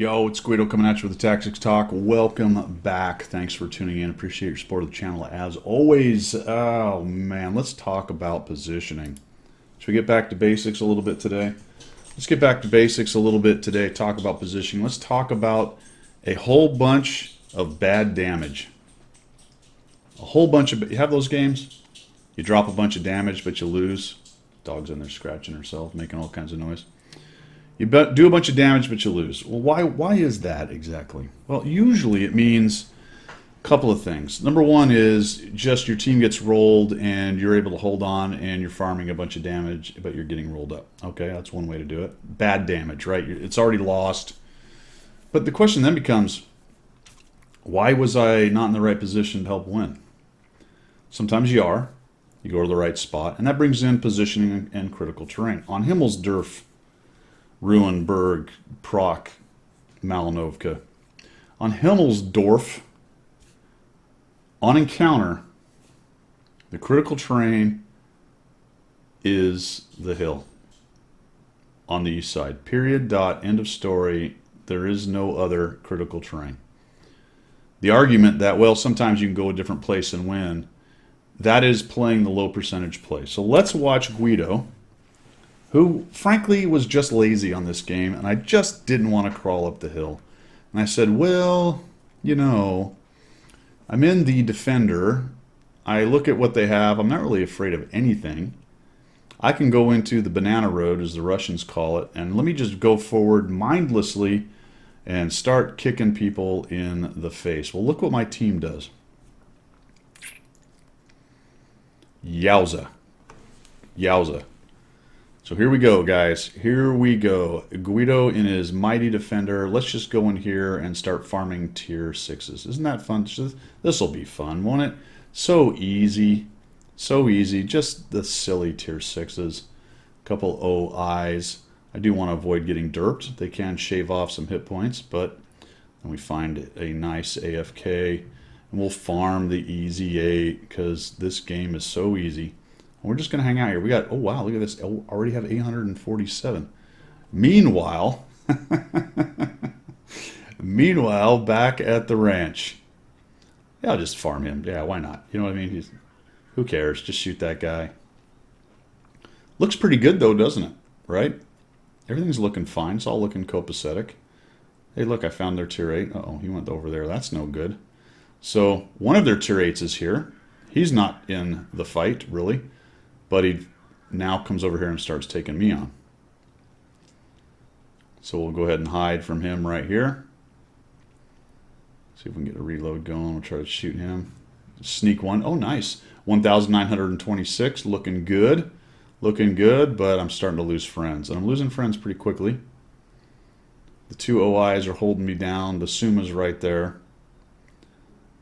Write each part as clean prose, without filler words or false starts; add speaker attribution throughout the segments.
Speaker 1: Yo, it's Guido coming at you with the Tactics Talk. Welcome back. Thanks for tuning in. Appreciate your support of the channel as always. Oh man, let's talk about positioning. Should we get back to basics a little bit today? Let's get back to basics a little bit today. Talk about positioning. Let's talk about a whole bunch of bad damage. A whole bunch of... You have those games? You drop a bunch of damage, but you lose. Dog's in there scratching herself, making all kinds of noise. You do a bunch of damage, but you lose. Well, why is that exactly? Well, usually it means a couple of things. Number one is just your team gets rolled and you're able to hold on and you're farming a bunch of damage, but you're getting rolled up. Okay, that's one way to do it. Bad damage, right? It's already lost. But the question then becomes, why was I not in the right position to help win? Sometimes you are. You go to the right spot, and that brings in positioning and critical terrain. On Himmelsdorf, Ruinberg, Proc, Malinovka. On Himmelsdorf, on encounter, the critical terrain is the hill on the east side. Period, dot, end of story. There is no other critical terrain. The argument that, well, sometimes you can go a different place and win, that is playing the low percentage play. So let's watch Guido, who frankly was just lazy on this game, and I just didn't want to crawl up the hill. And I said, well, you know, I'm in the Defender. I look at what they have. I'm not really afraid of anything. I can go into the banana road, as the Russians call it, and let me just go forward mindlessly and start kicking people in the face. Well, look what my team does. Yowza. Yowza. So here we go, guys. Here we go. Guido in his mighty Defender. Let's just go in here and start farming tier 6s. Isn't that fun? This will be fun, won't it? So easy. So easy. Just the silly tier 6s. Couple OIs. I do want to avoid getting derped. They can shave off some hit points, but then we find a nice AFK. And we'll farm the easy 8 because this game is so easy. We're just going to hang out here. We got, oh wow, look at this. Oh, already have 847. Meanwhile, back at the ranch. Yeah, I'll just farm him. Yeah, why not? You know what I mean? Who cares? Just shoot that guy. Looks pretty good though, doesn't it? Right? Everything's looking fine. It's all looking copacetic. Hey, look, I found their tier 8. Uh-oh, he went over there. That's no good. So one of their tier 8s is here. He's not in the fight, really. But he now comes over here and starts taking me on. So we'll go ahead and hide from him right here. See if we can get a reload going. We'll try to shoot him. Sneak one. Oh, nice. 1,926. Looking good. Looking good, but I'm starting to lose friends. And I'm losing friends pretty quickly. The two OIs are holding me down. The Suma's right there.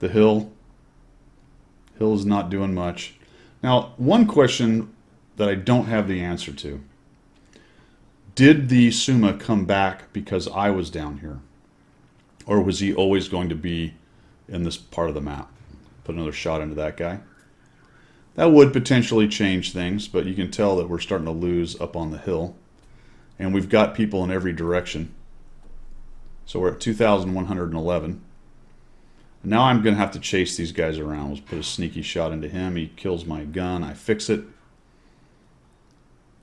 Speaker 1: The hill. Hill is not doing much. Now, one question that I don't have the answer to. Did the Suma come back because I was down here? Or was he always going to be in this part of the map? Put another shot into that guy. That would potentially change things, but you can tell that we're starting to lose up on the hill. And we've got people in every direction. So we're at 2,111. Now I'm going to have to chase these guys around. Let's put a sneaky shot into him. He kills my gun. I fix it.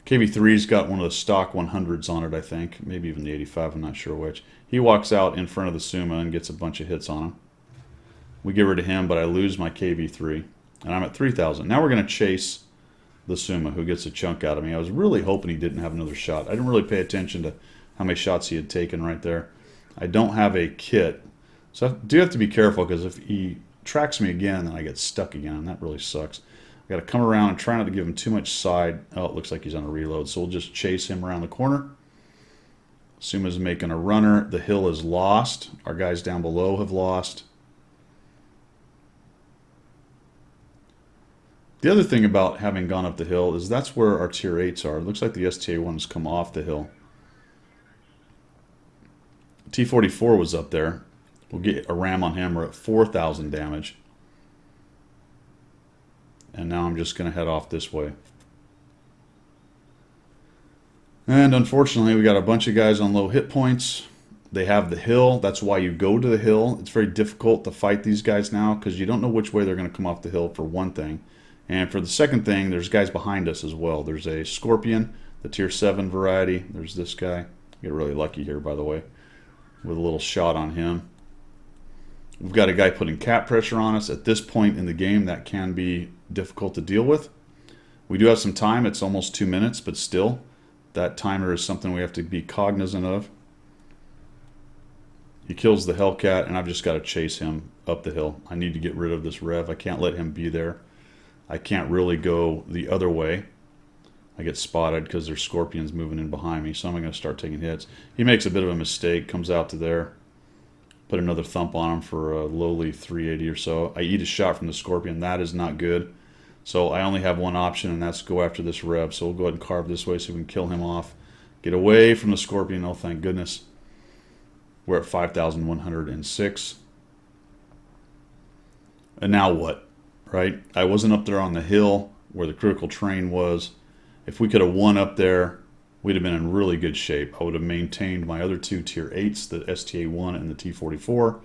Speaker 1: KV3's got one of the stock 100s on it, I think. Maybe even the 85, I'm not sure which. He walks out in front of the Suma and gets a bunch of hits on him. We get rid of him, but I lose my KV3. And I'm at 3,000. Now we're going to chase the Suma, who gets a chunk out of me. I was really hoping he didn't have another shot. I didn't really pay attention to how many shots he had taken right there. I don't have a kit. So I do have to be careful because if he tracks me again, then I get stuck again, and that really sucks. I got to come around and try not to give him too much side. Oh, it looks like he's on a reload, so we'll just chase him around the corner. Suma's making a runner. The hill is lost. Our guys down below have lost. The other thing about having gone up the hill is that's where our tier 8s are. It looks like the STA-1s come off the hill. T-44 was up there. We'll get a ram on him. We're at 4,000 damage. And now I'm just going to head off this way. And unfortunately, we got a bunch of guys on low hit points. They have the hill. That's why you go to the hill. It's very difficult to fight these guys now because you don't know which way they're going to come off the hill, for one thing. And for the second thing, there's guys behind us as well. There's a Scorpion, the tier 7 variety. There's this guy. Get really lucky here, by the way, with a little shot on him. We've got a guy putting cap pressure on us. At this point in the game, that can be difficult to deal with. We do have some time. It's almost 2 minutes, but still, that timer is something we have to be cognizant of. He kills the Hellcat, and I've just got to chase him up the hill. I need to get rid of this Rev. I can't let him be there. I can't really go the other way. I get spotted because there's Scorpions moving in behind me, so I'm going to start taking hits. He makes a bit of a mistake, comes out to there. Put another thump on him for a lowly 380 or so. I eat a shot from the Scorpion. That is not good. So I only have one option, and that's go after this Rev. So we'll go ahead and carve this way so we can kill him off. Get away from the Scorpion. Oh, thank goodness. We're at 5,106. And now what? Right? I wasn't up there on the hill where the critical train was. If we could have won up there, we'd have been in really good shape. I would have maintained my other two tier 8s, the STA-1 and the T-44,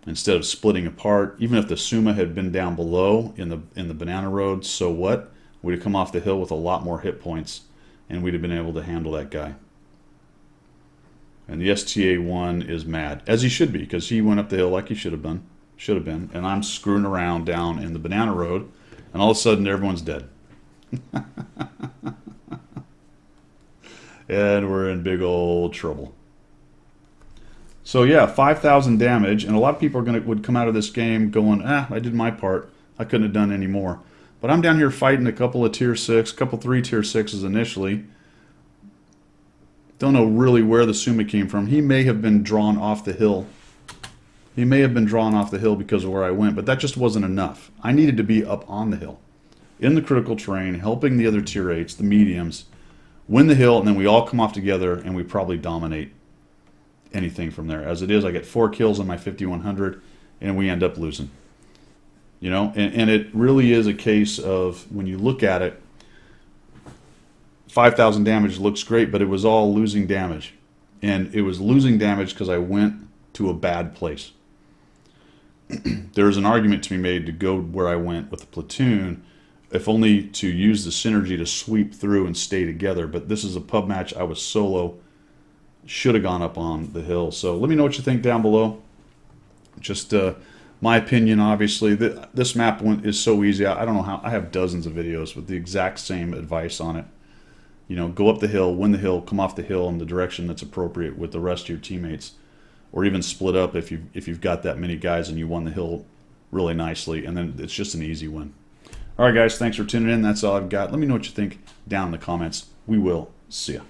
Speaker 1: instead of splitting apart. Even if the Suma had been down below in the banana road, so what? We'd have come off the hill with a lot more hit points, and we'd have been able to handle that guy. And the STA-1 is mad, as he should be, because he went up the hill like he should have been. And I'm screwing around down in the banana road, and all of a sudden everyone's dead. And we're in big old trouble. So yeah, 5,000 damage, and a lot of people would come out of this game going, I did my part. I couldn't have done any more. But I'm down here fighting a couple of tier 6, a couple 3 tier 6s initially. Don't know really where the Suma came from. He may have been drawn off the hill. He may have been drawn off the hill because of where I went, but that just wasn't enough. I needed to be up on the hill, in the critical terrain, helping the other tier 8s, the mediums, win the hill, and then we all come off together, and we probably dominate anything from there. As it is, I get 4 kills on my 5100, and we end up losing. You know, and it really is a case of, when you look at it, 5,000 damage looks great, but it was all losing damage. And it was losing damage because I went to a bad place. There's an argument to be made to go where I went with the platoon, if only to use the synergy to sweep through and stay together. But this is a pub match. I was solo. Should have gone up on the hill. So let me know what you think down below. Just my opinion, obviously. This map is so easy. I don't know how. I have dozens of videos with the exact same advice on it. You know, go up the hill, win the hill, come off the hill in the direction that's appropriate with the rest of your teammates. Or even split up if you've got that many guys and you won the hill really nicely. And then it's just an easy win. All right, guys, thanks for tuning in. That's all I've got. Let me know what you think down in the comments. We will see ya.